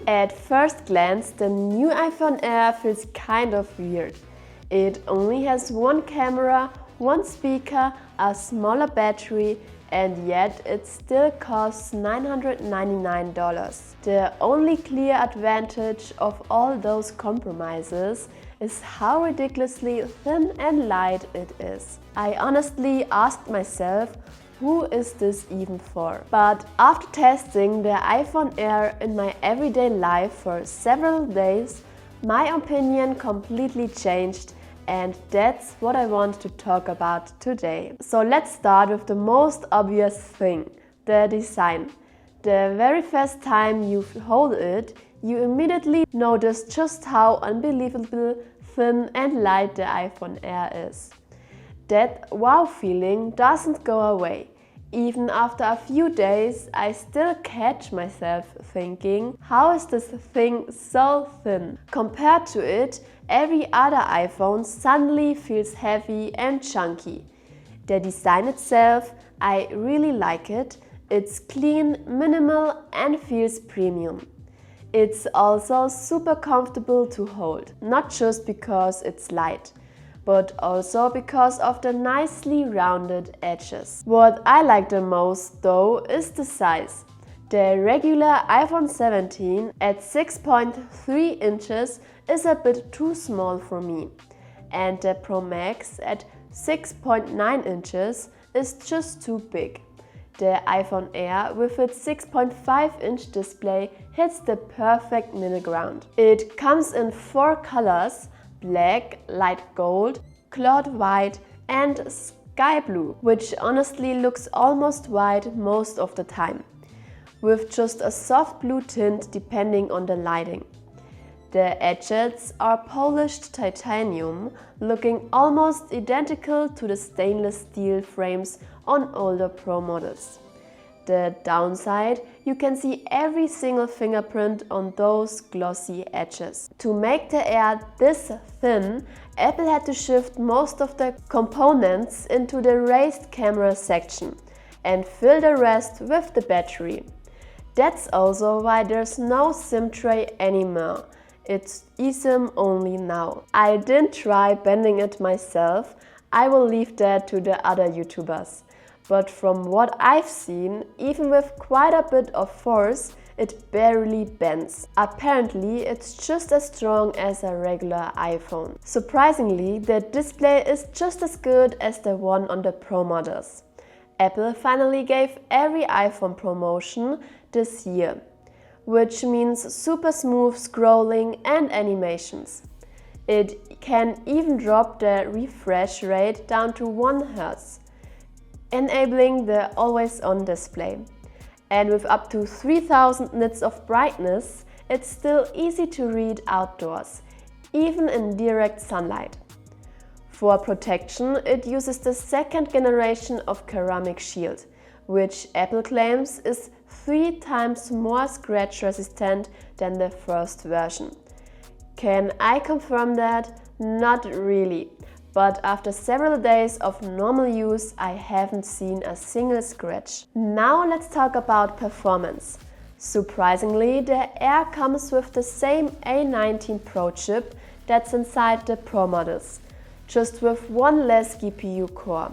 At first glance, the new iPhone Air feels kind of weird. It only has one camera, one speaker, a smaller battery, and yet it still costs $999. The only clear advantage of all those compromises is how ridiculously thin and light it is. I honestly asked myself, who is this even for? But after testing the iPhone Air in my everyday life for several days, my opinion completely changed, and that's what I want to talk about today. So let's start with the most obvious thing, the design. The very first time you hold it, you immediately notice just how unbelievably thin and light the iPhone Air is. That wow feeling doesn't go away. Even after a few days, I still catch myself thinking, how is this thing so thin? Compared to it, every other iPhone suddenly feels heavy and chunky. The design itself, I really like it. It's clean, minimal, and feels premium. It's also super comfortable to hold, not just because it's light, but also because of the nicely rounded edges. What I like the most though is the size. The regular iPhone 17 at 6.3 inches is a bit too small for me, and the Pro Max at 6.9 inches is just too big. The iPhone Air with its 6.5-inch display hits the perfect middle ground. It comes in 4 colors: black, light gold, cloud white and sky blue, which honestly looks almost white most of the time, with just a soft blue tint depending on the lighting. The edges are polished titanium, looking almost identical to the stainless steel frames on older Pro models. The downside, you can see every single fingerprint on those glossy edges. To make the Air this thin, Apple had to shift most of the components into the raised camera section and fill the rest with the battery. That's also why there's no SIM tray anymore. It's eSIM only now. I didn't try bending it myself, I will leave that to the other YouTubers. But from what I've seen, even with quite a bit of force, it barely bends. Apparently, it's just as strong as a regular iPhone. Surprisingly, the display is just as good as the one on the Pro models. Apple finally gave every iPhone promotion this year, which means super smooth scrolling and animations. It can even drop the refresh rate down to 1 Hz, enabling the always-on display. And with up to 3000 nits of brightness, it's still easy to read outdoors, even in direct sunlight. For protection, it uses the second generation of ceramic shield, which Apple claims is 3 times more scratch resistant than the first version. Can I confirm that? Not really. But after several days of normal use, I haven't seen a single scratch. Now let's talk about performance. Surprisingly, the Air comes with the same A19 Pro chip that's inside the Pro models, just with 1 less GPU core.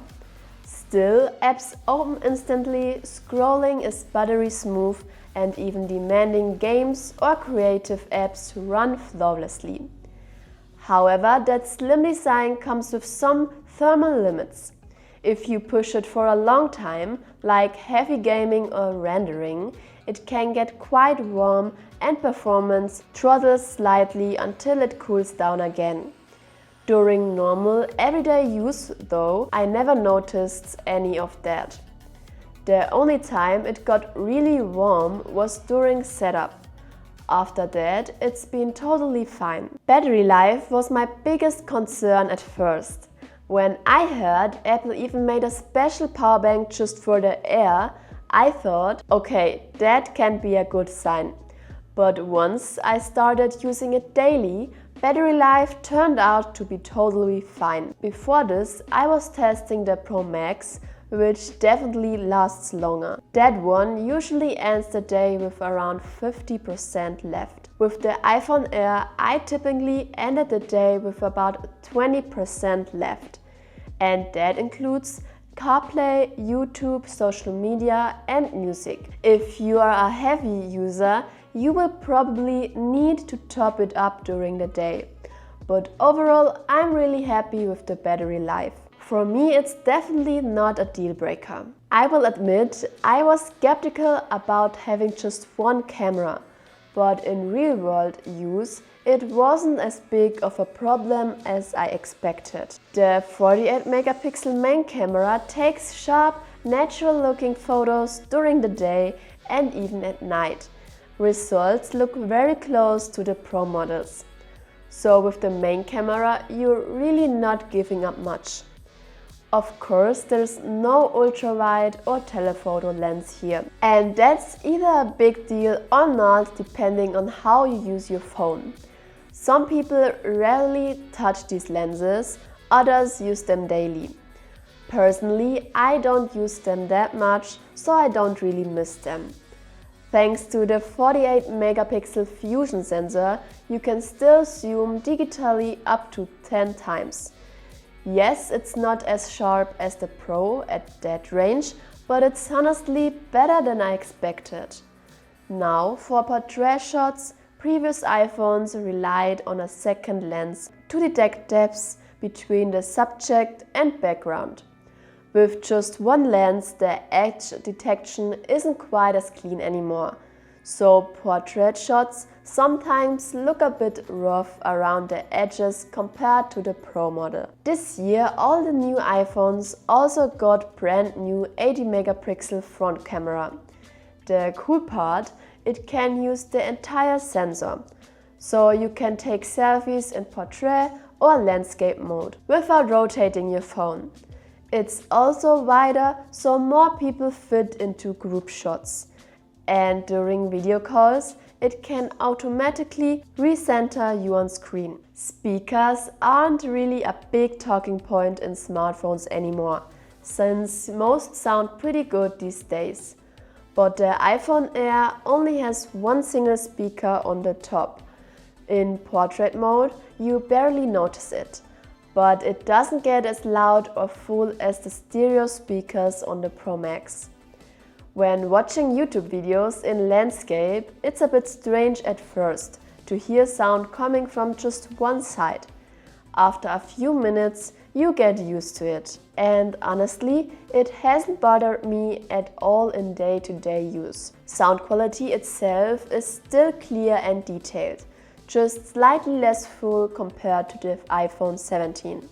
Still, apps open instantly, scrolling is buttery smooth, and even demanding games or creative apps run flawlessly. However, that slim design comes with some thermal limits. If you push it for a long time, like heavy gaming or rendering, it can get quite warm and performance throttles slightly until it cools down again. During normal, everyday use, though, I never noticed any of that. The only time it got really warm was during setup. After that, it's been totally fine. Battery life was my biggest concern at first. When I heard Apple even made a special power bank just for the Air, I thought, okay, that can be a good sign. But once I started using it daily, battery life turned out to be totally fine. Before this, I was testing the Pro Max which definitely lasts longer. That one usually ends the day with around 50% left. With the iPhone Air, I typically ended the day with about 20% left. And that includes CarPlay, YouTube, social media and music. If you are a heavy user, you will probably need to top it up during the day. But overall, I'm really happy with the battery life. For me, it's definitely not a deal breaker. I will admit, I was skeptical about having just one camera, but in real world use, it wasn't as big of a problem as I expected. The 48 megapixel main camera takes sharp, natural looking photos during the day and even at night. Results look very close to the Pro models. So with the main camera, you're really not giving up much. Of course, there's no ultra-wide or telephoto lens here. And that's either a big deal or not, depending on how you use your phone. Some people rarely touch these lenses, others use them daily. Personally, I don't use them that much, so I don't really miss them. Thanks to the 48 megapixel fusion sensor, you can still zoom digitally up to 10 times. Yes, it's not as sharp as the Pro at that range, but it's honestly better than I expected. Now, for portrait shots, previous iPhones relied on a second lens to detect depths between the subject and background. With just one lens, the edge detection isn't quite as clean anymore. So portrait shots sometimes look a bit rough around the edges compared to the Pro model. This year, all the new iPhones also got brand new 80 megapixel front camera. The cool part, it can use the entire sensor. So you can take selfies in portrait or landscape mode without rotating your phone. It's also wider, so more people fit into group shots. And during video calls, it can automatically recenter you on screen. Speakers aren't really a big talking point in smartphones anymore, since most sound pretty good these days. But the iPhone Air only has one single speaker on the top. In portrait mode, you barely notice it, but it doesn't get as loud or full as the stereo speakers on the Pro Max. When watching YouTube videos in landscape, it's a bit strange at first to hear sound coming from just one side. After a few minutes, you get used to it. And honestly, it hasn't bothered me at all in day-to-day use. Sound quality itself is still clear and detailed, just slightly less full compared to the iPhone 17.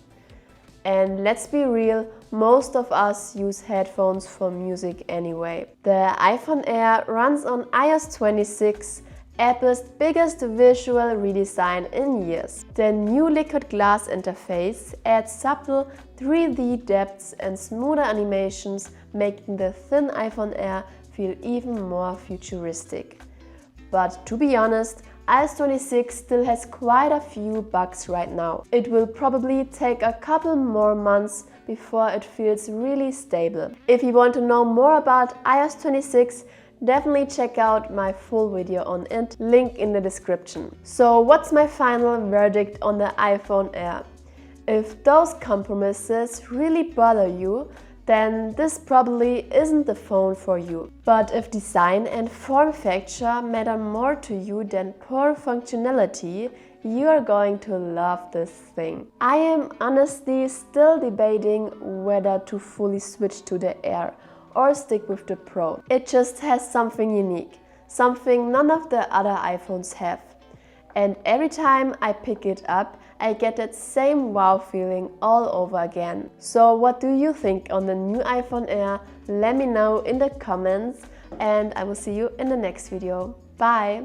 And let's be real, most of us use headphones for music anyway. The iPhone Air runs on iOS 26, Apple's biggest visual redesign in years. The new liquid glass interface adds subtle 3D depths and smoother animations, making the thin iPhone Air feel even more futuristic. But to be honest, iOS 26 still has quite a few bugs right now. It will probably take a couple more months before it feels really stable. If you want to know more about iOS 26, definitely check out my full video on it, link in the description. So what's my final verdict on the iPhone Air? If those compromises really bother you, then this probably isn't the phone for you. But if design and form factor matter more to you than poor functionality, you are going to love this thing. I am honestly still debating whether to fully switch to the Air or stick with the Pro. It just has something unique, something none of the other iPhones have. And every time I pick it up, I get that same wow feeling all over again. So what do you think on the new iPhone Air? Let me know in the comments and I will see you in the next video. Bye!